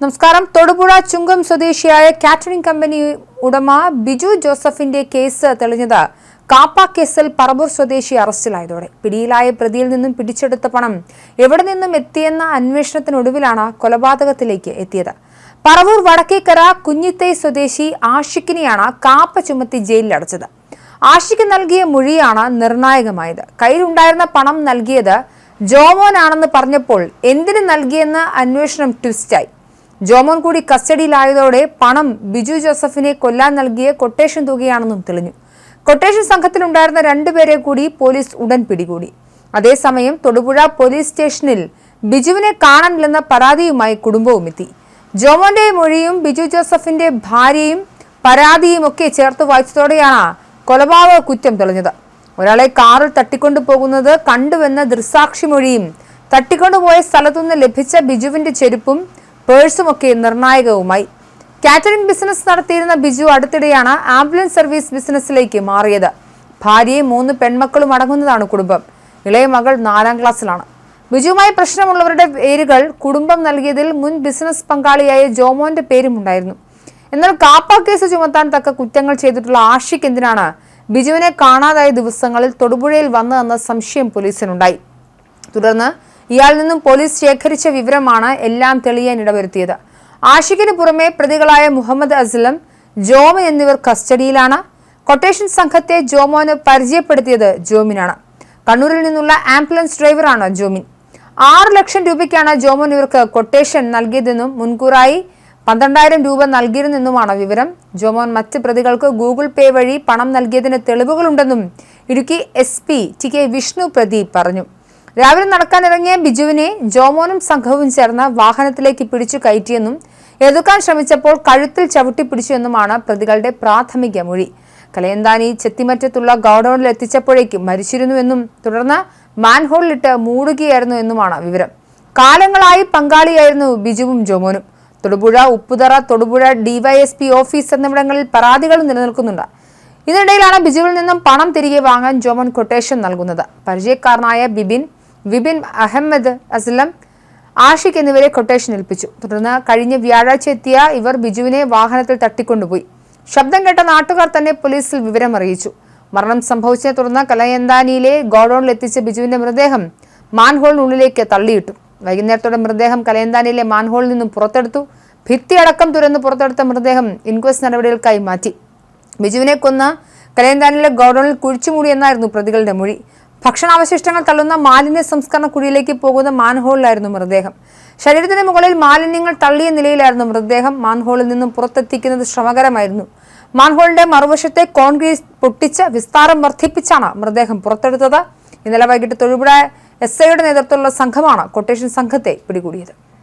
നമസ്കാരം. തൊടുപുഴ ചുങ്കം സ്വദേശിയായ catering company ഉടമ ബിജു ജോസഫിന്റെ കേസ് തെളിഞ്ഞത് കാപ്പ കേസിൽ പറവൂർ സ്വദേശി അറസ്റ്റിലായതോടെ. പിടിയിലായ പ്രതിയിൽ നിന്നും പിടിച്ചെടുത്ത പണം എവിടെ നിന്നും എത്തിയെന്ന അന്വേഷണത്തിനൊടുവിലാണ് കൊലപാതകത്തിലേക്ക് എത്തിയത്. പറവൂർ വടക്കേക്കര കുഞ്ഞിത്തൈ സ്വദേശി ആഷിഖിനെയാണ് കാപ്പ ചുമത്തി ജയിലിലടച്ചത്. ആഷിഖ് നൽകിയ മൊഴിയാണ് നിർണായകമായത്. കയ്യിലുണ്ടായിരുന്ന പണം നൽകിയത് ജോമോനാണെന്ന് പറഞ്ഞപ്പോൾ എന്തിനു നൽകിയെന്ന് അന്വേഷണം ട്വിസ്റ്റായി. ജോമോൻ കൂടി കസ്റ്റഡിയിലായതോടെ പണം ബിജു ജോസഫിനെ കൊല്ലാൻ നൽകിയ കൊട്ടേഷൻ തുകയാണെന്നും തെളിഞ്ഞു. കൊട്ടേഷൻ സംഘത്തിലുണ്ടായിരുന്ന രണ്ടുപേരെ കൂടി പോലീസ് ഉടൻ പിടികൂടി. അതേസമയം തൊടുപുഴ പോലീസ് സ്റ്റേഷനിൽ ബിജുവിനെ കാണാനില്ലെന്ന പരാതിയുമായി കുടുംബവും എത്തി. ജോമോന്റെ മൊഴിയും ബിജു ജോസഫിന്റെ ഭാര്യയും പരാതിയും ഒക്കെ ചേർത്ത് വായിച്ചതോടെയാണ് കൊലപാതക കുറ്റം തെളിഞ്ഞത്. ഒരാളെ കാറിൽ തട്ടിക്കൊണ്ടുപോകുന്നത് കണ്ടുവെന്ന ദൃക്സാക്ഷി മൊഴിയും തട്ടിക്കൊണ്ടുപോയ സ്ഥലത്തുനിന്ന് ലഭിച്ച ബിജുവിന്റെ ചെരുപ്പും പേഴ്സുമൊക്കെ നിർണായകവുമായി. കാറ്ററിംഗ് ബിസിനസ് നടത്തിയിരുന്ന ബിജു അടുത്തിടെയാണ് ആംബുലൻസ് സർവീസ് ബിസിനസ്സിലേക്ക് മാറിയത്. ഭാര്യയും 3 പെൺമക്കളും അടങ്ങുന്നതാണ് കുടുംബം. ഇളയ മകൾ 4ാം ക്ലാസ്സിലാണ്. ബിജുവുമായി പ്രശ്നമുള്ളവരുടെ പേരുകൾ കുടുംബം നൽകിയതിൽ മുൻ ബിസിനസ് പങ്കാളിയായ ജോമോന്റെ പേരുമുണ്ടായിരുന്നു. എന്നാൽ കാപ്പ കേസ് ചുമത്താൻ തക്ക കുറ്റങ്ങൾ ചെയ്തിട്ടുള്ള ആഷിഖ് എന്തിനാണ് ബിജുവിനെ കാണാതായ ദിവസങ്ങളിൽ തൊടുപുഴയിൽ വന്നതെന്ന സംശയം പോലീസിനുണ്ടായി. തുടർന്ന് ഇയാളിൽ നിന്നും പോലീസ് ശേഖരിച്ച വിവരമാണ് എല്ലാം തെളിയാൻ ഇടവരുത്തിയത്. ആഷിഖിന് പുറമെ പ്രതികളായ മുഹമ്മദ് അസ്ലം, ജോമൻ എന്നിവർ കസ്റ്റഡിയിലാണ്. കൊട്ടേഷൻ സംഘത്തെ ജോമോന് പരിചയപ്പെടുത്തിയത് ജോമിനാണ്. കണ്ണൂരിൽ നിന്നുള്ള ആംബുലൻസ് ഡ്രൈവറാണ് ജോമിൻ. 6 ലക്ഷം രൂപയ്ക്കാണ് ജോമോൻ ഇവർക്ക് കൊട്ടേഷൻ നൽകിയതെന്നും മുൻകൂറായി 12,000 രൂപ നൽകിയിരുന്നെന്നുമാണ് വിവരം. ജോമോൻ മറ്റ് പ്രതികൾക്ക് ഗൂഗിൾ പേ വഴി പണം നൽകിയതിന് തെളിവുകളുണ്ടെന്നും ഇടുക്കി SP TK വിഷ്ണു പ്രദീപ് പറഞ്ഞു. രാവിലെ നടക്കാനിറങ്ങിയ ബിജുവിനെ ജോമോനും സംഘവും ചേർന്ന് വാഹനത്തിലേക്ക് പിടിച്ചു കയറ്റിയെന്നും എതിർക്കാൻ ശ്രമിച്ചപ്പോൾ കഴുത്തിൽ ചവിട്ടിപ്പിടിച്ചു എന്നുമാണ് പ്രതികളുടെ പ്രാഥമിക മൊഴി. കലയന്താനി ചെത്തിമറ്റത്തുള്ള ഗോഡൌണിൽ എത്തിച്ചപ്പോഴേക്കും മരിച്ചിരുന്നുവെന്നും തുടർന്ന് മാൻഹോളിലിട്ട് മൂടുകയായിരുന്നു എന്നുമാണ് വിവരം. കാലങ്ങളായി പങ്കാളിയായിരുന്നു ബിജുവും ജോമോനും. തൊടുപുഴ, ഉപ്പുതറ, തൊടുപുഴ DYSP ഓഫീസ് എന്നിവിടങ്ങളിൽ പരാതികൾ നിലനിൽക്കുന്നുണ്ട്. ഇതിനിടയിലാണ് ബിജുവിൽ നിന്നും പണം തിരികെ വാങ്ങാൻ ജോമോൻ കൊട്ടേഷൻ നൽകുന്നത്. പരിചയക്കാരനായ വിപിൻ, അഹമ്മദ് അസ്ലം, ആഷിഖ് എന്നിവരെ കൊട്ടേഷൻ ഏൽപ്പിച്ചു. തുടർന്ന് കഴിഞ്ഞ വ്യാഴാഴ്ച എത്തിയ ഇവർ ബിജുവിനെ വാഹനത്തിൽ തട്ടിക്കൊണ്ടുപോയി. ശബ്ദം കേട്ട നാട്ടുകാർ തന്നെ പോലീസിൽ വിവരം അറിയിച്ചു. മരണം സംഭവിച്ചതിനെ തുടർന്ന് കലയന്താനിയിലെ ഗോഡൌണിൽ എത്തിച്ച ബിജുവിന്റെ മൃതദേഹം മാൻഹോളിനുള്ളിലേക്ക് തള്ളിയിട്ടു. വൈകുന്നേരത്തോടെ മൃതദേഹം കലയന്താനിയിലെ മാൻഹോളിൽ നിന്നും പുറത്തെടുത്തു. ഭിത്തിയടക്കം തുറന്ന് പുറത്തെടുത്ത മൃതദേഹം ഇൻക്വസ്റ്റ് നടപടികൾക്കായി മാറ്റി. ബിജുവിനെ കൊന്ന് കലയന്താനിയിലെ ഗോഡൌണിൽ കുഴിച്ചുമൂടിയെന്നായിരുന്നു പ്രതികളുടെ മൊഴി. ഭക്ഷണാവശിഷ്ടങ്ങൾ തള്ളുന്ന മാലിന്യ സംസ്കരണ കുഴിയിലേക്ക് പോകുന്ന മാൻഹോളിലായിരുന്നു മൃതദേഹം. ശരീരത്തിന് മുകളിൽ മാലിന്യങ്ങൾ തള്ളിയ നിലയിലായിരുന്നു മൃതദേഹം. മാൻഹോളിൽ നിന്നും പുറത്തെത്തിക്കുന്നത് ശ്രമകരമായിരുന്നു. മാൻഹോളിന്റെ മറുവശത്തെ കോൺക്രീറ്റ് പൊട്ടിച്ച് വിസ്താരം വർദ്ധിപ്പിച്ചാണ് മൃതദേഹം പുറത്തെടുത്തത്. ഇന്നലെ വൈകിട്ട് തൊടുപുഴ SIയുടെ നേതൃത്വത്തിലുള്ള സംഘമാണ് കൊട്ടേഷൻ സംഘത്തെ പിടികൂടിയത്.